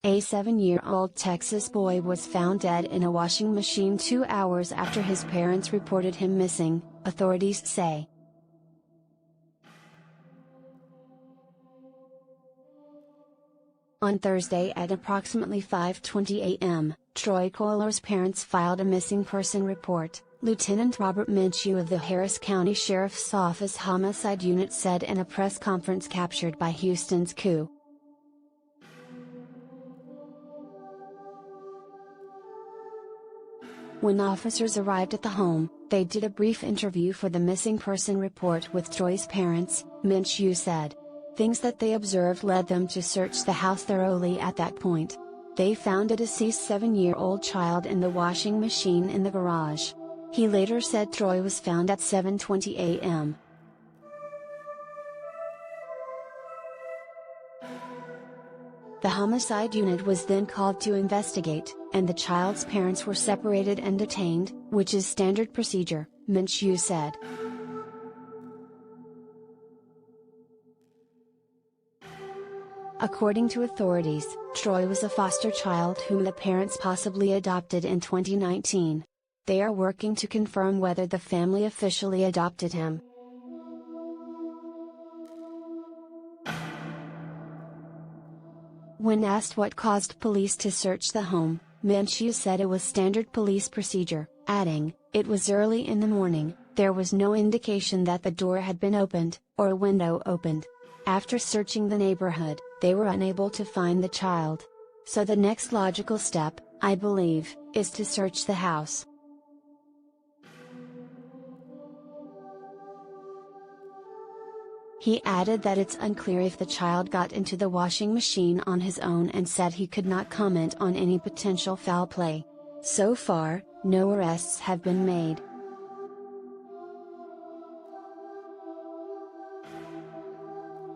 A 7-year-old Texas boy was found dead in a washing machine 2 hours after his parents reported him missing, authorities say. On Thursday at approximately 5:20 a.m., Troy Khoeler's parents filed a missing person report, Lieutenant Robert Minchew of the Harris County Sheriff's Office Homicide Unit said in a press conference captured by Houston's KHOU. When officers arrived at the home, they did a brief interview for the missing person report with Troy's parents, Minchew said. Things that they observed led them to search the house thoroughly at that point. They found a deceased 7-year-old child in the washing machine in the garage. He later said Troy was found at 7:20 a.m. The homicide unit was then called to investigate, and the child's parents were separated and detained, which is standard procedure, Minchew said. According to authorities, Troy was a foster child whom the parents possibly adopted in 2019. They are working to confirm whether the family officially adopted him. When asked what caused police to search the home, Minchew said it was standard police procedure, adding, "It was early in the morning, there was no indication that the door had been opened, or a window opened. After searching the neighborhood, they were unable to find the child. So the next logical step, I believe, is to search the house." He added that it's unclear if the child got into the washing machine on his own and said he could not comment on any potential foul play. So far, no arrests have been made.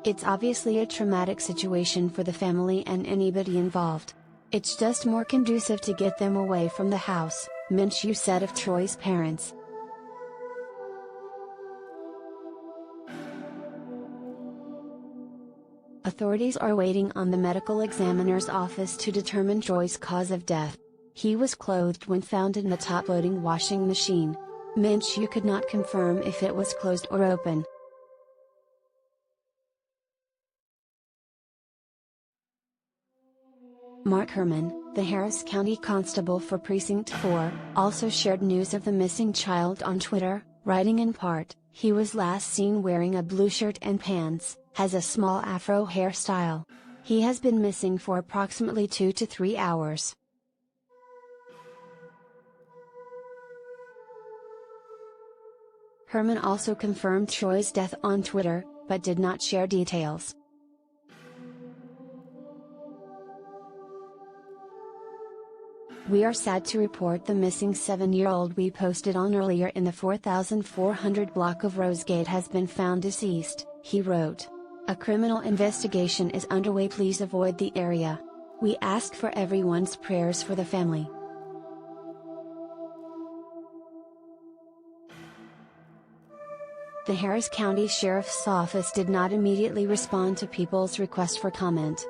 It's obviously a traumatic situation for the family and anybody involved. It's just more conducive to get them away from the house, Minchew said of Troy's parents. Authorities are waiting on the medical examiner's office to determine Troy's cause of death. He was clothed when found in the top-loading washing machine. Minchew could not confirm if it was closed or open. Mark Herman, the Harris County Constable for Precinct 4, also shared news of the missing child on Twitter, writing in part, "He was last seen wearing a blue shirt and pants, has a small afro hairstyle. He has been missing for approximately 2 to 3 hours." Herman also confirmed Troy's death on Twitter, but did not share details. "We are sad to report the missing 7-year-old we posted on earlier in the 4400 block of Rosegate has been found deceased," he wrote. "A criminal investigation is underway. Please avoid the area. We ask for everyone's prayers for the family." The Harris County Sheriff's Office did not immediately respond to people's request for comment.